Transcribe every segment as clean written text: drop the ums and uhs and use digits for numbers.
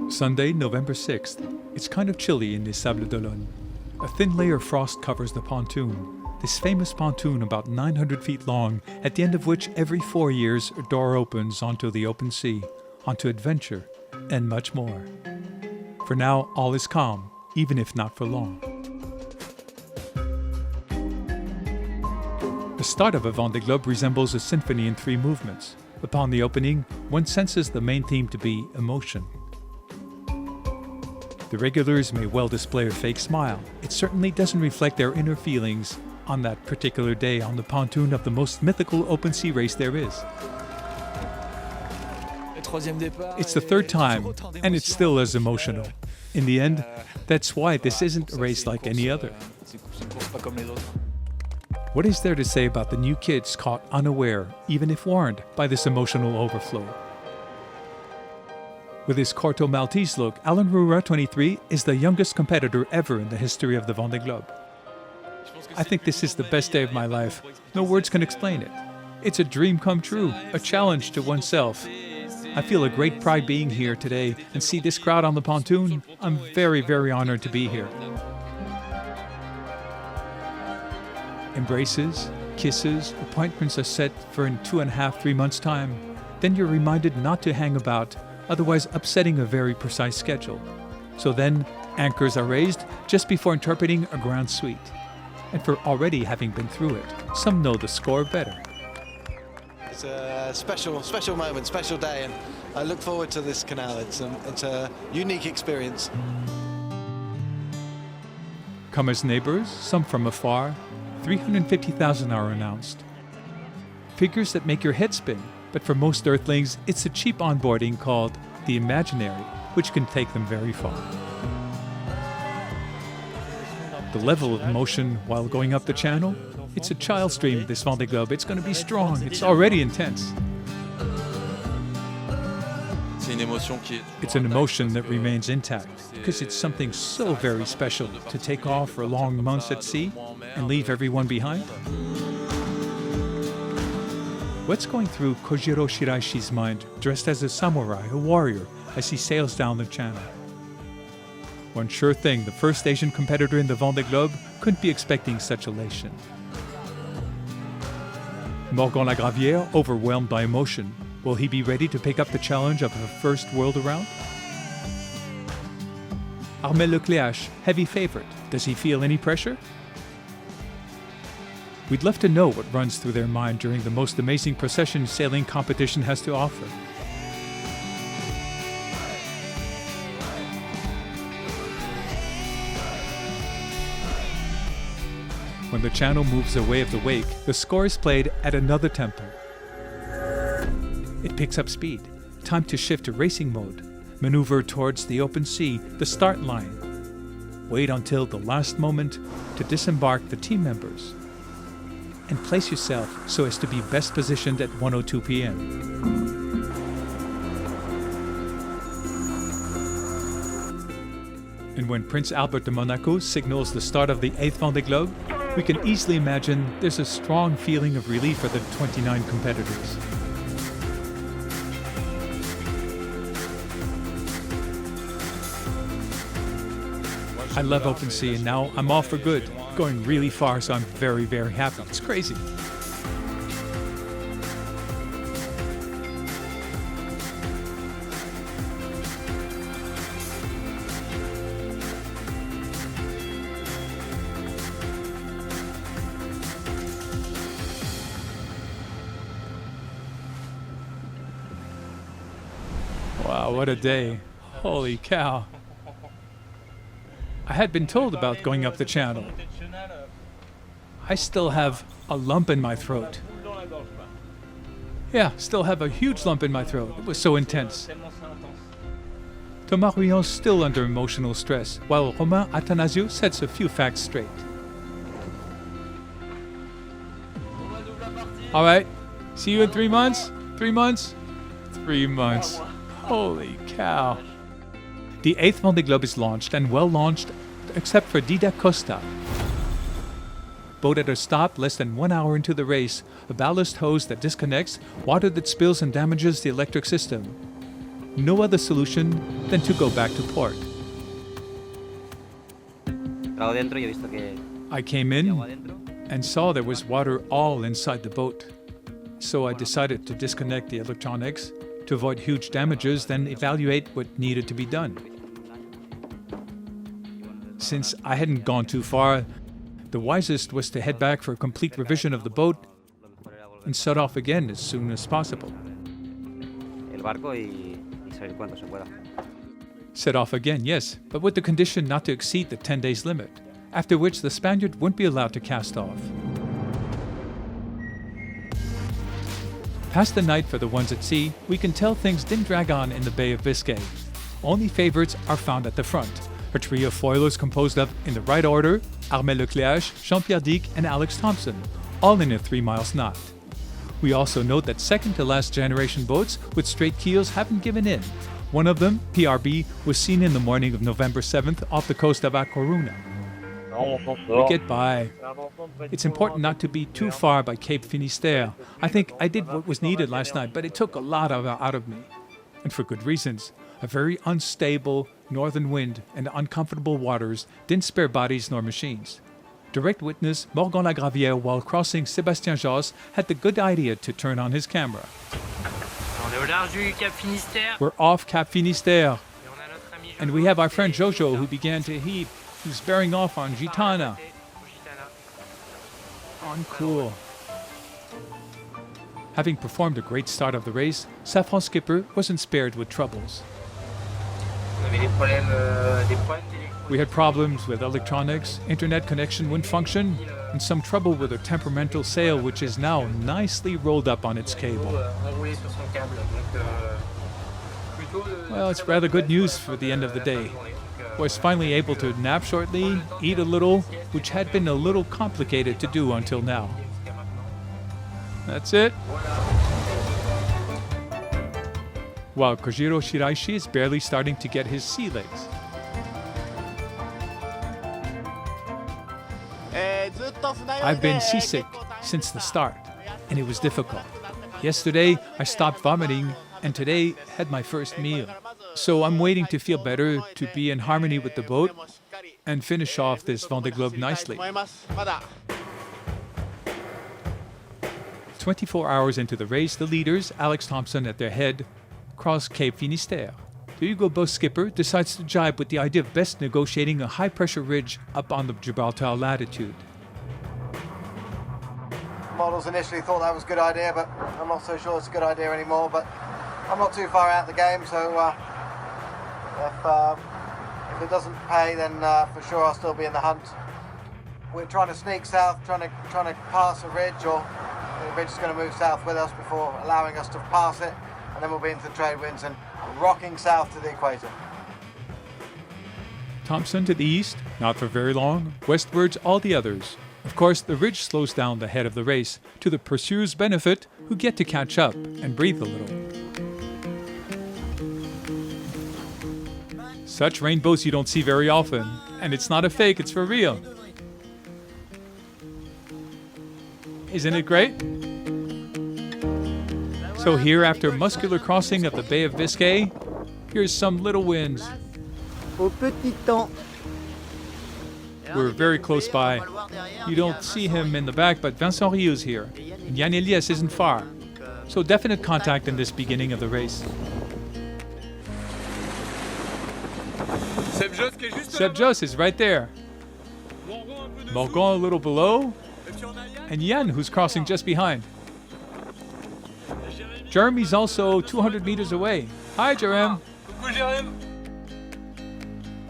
Sunday, November 6th. It's kind of chilly in Les Sables d'Olonne. A thin layer of frost covers the pontoon. This famous pontoon about 900 feet long, at the end of which every 4 years a door opens onto the open sea, onto adventure, and much more. For now, all is calm, even if not for long. The start of a Vendée Globe resembles a symphony in 3 movements. Upon the opening, one senses the main theme to be emotion. The regulars may well display a fake smile. It certainly doesn't reflect their inner feelings on that particular day on the pontoon of the most mythical open sea race there is. It's the 3rd time, and it's still as emotional. In the end, that's why this isn't a race like any other. What is there to say about the new kids caught unaware, even if warned, by this emotional overflow? With his Corto Maltese look, Alain Roura, 23, is the youngest competitor ever in the history of the Vendée Globe. I think this is the best day of my life. No words can explain it. It's a dream come true, a challenge to oneself. I feel a great pride being here today and see this crowd on the pontoon. I'm very, very honored to be here. Embraces, kisses, appointments are set for in 2.5, 3 months' time. Then you're reminded not to hang about, otherwise upsetting a very precise schedule. So then, anchors are raised just before interpreting a grand suite. And for already having been through it, some know the score better. It's a special moment, special day, and I look forward to this canal. It's a unique experience. Come as neighbors, some from afar. 350,000 are announced. Figures that make your head spin, but for most Earthlings, it's a cheap onboarding called the imaginary, which can take them very far. The level of emotion while going up the channel, it's a child's dream, this Vendée Globe. It's going to be strong. It's already intense. It's an emotion that remains intact because it's something so very special to take off for long months at sea and leave everyone behind. What's going through Kojiro Shiraishi's mind, dressed as a samurai, a warrior, as he sails down the channel? One sure thing, the first Asian competitor in the Vendée Globe couldn't be expecting such elation. Morgan Lagravière, overwhelmed by emotion, will he be ready to pick up the challenge of her first world around? ARMEL heavy favorite, does he feel any pressure? We'd love to know what runs through their mind during the most amazing procession sailing competition has to offer. When the channel moves away of the wake, the score is played at another tempo. It picks up speed. Time to shift to racing mode. Maneuver towards the open sea, the start line. Wait until the last moment to disembark the team members. And place yourself so as to be best positioned at 1:02 p.m. And when Prince Albert de Monaco signals the start of the 8th Vendée Globe, we can easily imagine there's a strong feeling of relief for the 29 competitors. I love open sea, and now I'm off for good. Going really far, so I'm very, very happy. It's crazy. Wow, what a day. Holy cow. I had been told about going up the channel. I still have a lump in my throat. Yeah, still have a huge lump in my throat. It was so intense. Thomas Ruillon's still under emotional stress, while Romain Athanasiou sets a few facts straight. All right, see you in 3 months? 3 months? 3 months. Holy cow. The 8th Vendée Globe is launched, and well launched, except for Dida Costa. Boat at a stop less than 1 hour into the race, a ballast hose that disconnects, water that spills and damages the electric system. no other solution than to go back to port. I came in and saw there was water all inside the boat. So I decided to disconnect the electronics to avoid huge damages, then evaluate what needed to be done. Since I hadn't gone too far, the wisest was to head back for a complete revision of the boat and set off again as soon as possible. Set off again, yes, but with the condition not to exceed the 10 days limit, after which the Spaniard wouldn't be allowed to cast off. Past the night for the ones at sea, we can tell things didn't drag on in the Bay of Biscay. Only favorites are found at the front, a trio of foilers composed of, in the right order, ARMEL, Jean-Pierre Dick and Alex Thomson, all in a 3 miles knot. We also note that second to last generation boats with straight keels haven't given in. One of them, PRB, was seen in the morning of November 7th off the coast of A Coruña. We get by. It's important not to be too far by Cape Finisterre. I think I did what was needed last night, but it took a lot out of me. And for good reasons. A very unstable northern wind and uncomfortable waters didn't spare bodies nor machines. Direct witness Morgan Lagravière, while crossing Sébastien Josse, had the good idea to turn on his camera. We're off Cap Finisterre. And we have our friend Jojo, who began to heave. Who's bearing off on Gitana. Uncool. Having performed a great start of the race, Safran's skipper wasn't spared with troubles. We had problems with electronics, internet connection wouldn't function, and some trouble with a temperamental sail which is now nicely rolled up on its cable. Well, it's rather good news for the end of the day. Was finally able to nap shortly, eat a little, which had been a little complicated to do until now. That's it. While Kojiro Shiraishi is barely starting to get his sea legs. I've been seasick since the start, and it was difficult. Yesterday, I stopped vomiting, and today had my first meal. So I'm waiting to feel better, to be in harmony with the boat, and finish off this Vendée Globe nicely. 24 hours into the race, the leaders, Alex Thomson at their head, cross Cape Finisterre. The Hugo Boss skipper decides to jibe with the idea of best negotiating a high-pressure ridge up on the Gibraltar latitude. Models initially thought that was a good idea, but I'm not so sure it's a good idea anymore. But I'm not too far out of the game, so if it doesn't pay, then for sure I'll still be in the hunt. We're trying to sneak south, trying to pass a ridge, or the ridge is going to move south with us before allowing us to pass it, and then we'll be into the trade winds and rocking south to the equator. Thomson to the east, not for very long, westwards all the others. Of course, the ridge slows down the head of the race, to the pursuers' benefit, who get to catch up and breathe a little. Such rainbows you don't see very often, and it's not a fake, it's for real. Isn't it great? So here, after muscular crossing of the Bay of Biscay, here's some little winds. We're very close by. You don't see him in the back, but Vincent Rioux is here. And Yann Eliès isn't far. So definite contact in this beginning of the race. Seb Josse is right there. Morgan a little below. And Yann, who's crossing just behind. Jeremy's also 200 meters away. Hi, Jerem.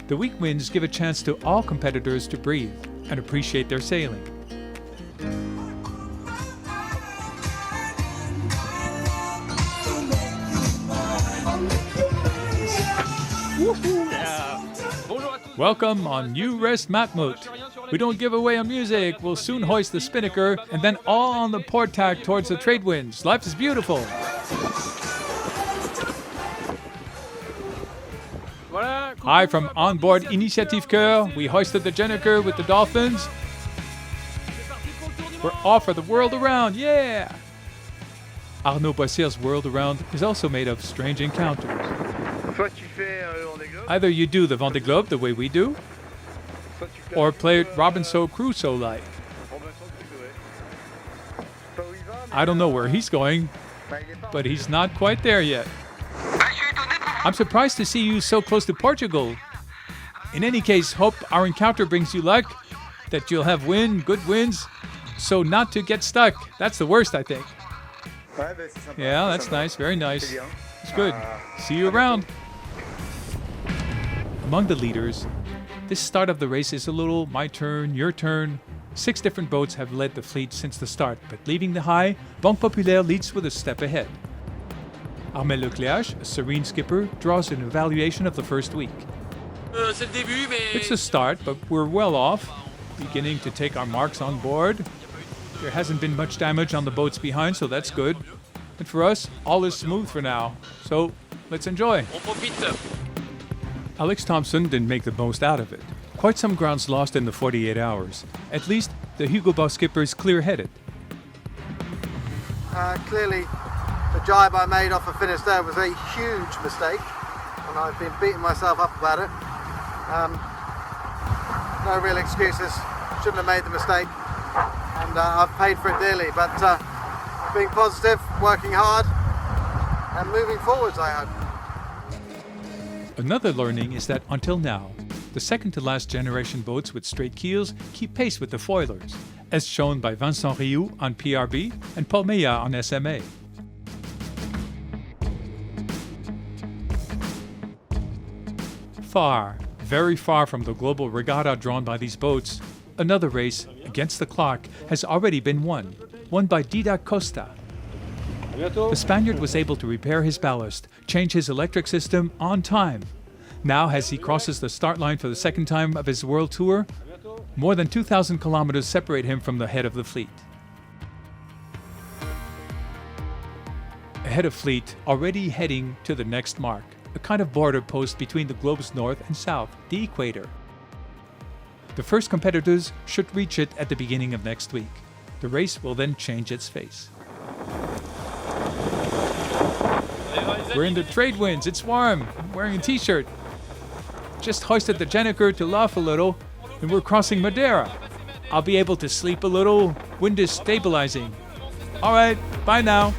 The weak winds give a chance to all competitors to breathe and appreciate their sailing. Welcome on New Rest Matmut. We don't give away our music. We'll soon hoist the spinnaker and then all on the port tack towards the trade winds. Life is beautiful. Hi from onboard Initiative Coeur. We hoisted the Jenniker with the dolphins. We're off for the world around, yeah! Arnaud Boissier's world around is also made of strange encounters. Either you do the Vendée Globe the way we do, or play it Robinson Crusoe-like. I don't know where he's going, but he's not quite there yet. I'm surprised to see you so close to Portugal. In any case, hope our encounter brings you luck, that you'll have good winds, so not to get stuck. That's the worst, I think. Yeah, that's nice, very nice. It's good. See you around. Among the leaders, this start of the race is a little my turn, your turn. 6 different boats have led the fleet since the start, but leaving the high, Banque Populaire leads with a step ahead. ARMEL, a serene skipper, draws an evaluation of the first week. It's a start, but we're well off, beginning to take our marks on board. There hasn't been much damage on the boats behind, so that's good. And for us, all is smooth for now. So, let's enjoy. Alex Thompson didn't make the most out of it. Quite some ground's lost in the 48 hours. At least, the Hugo Boss skipper is clear-headed. Clearly, the jibe I made off of Finisterre was a huge mistake, and I've been beating myself up about it. No real excuses. Shouldn't have made the mistake, and I've paid for it dearly. But being positive, working hard, and moving forwards, I hope. Another learning is that until now, the second-to-last generation boats with straight keels keep pace with the foilers, as shown by Vincent Rioux on PRB and Paul Meillat on SMA. Far, very far from the global regatta drawn by these boats, another race, against the clock, has already been won by Didac Costa. The Spaniard was able to repair his ballast, change his electric system on time. Now, as he crosses the start line for the second time of his world tour, more than 2,000 kilometers separate him from the head of the fleet. A head of fleet already heading to the next mark, a kind of border post between the globe's north and south, the equator. The first competitors should reach it at the beginning of next week. The race will then change its face. We're in the trade winds, it's warm, I'm wearing a t-shirt. Just hoisted the Jenniker to luff a little, and we're crossing Madeira. I'll be able to sleep a little, wind is stabilizing. Alright, bye now.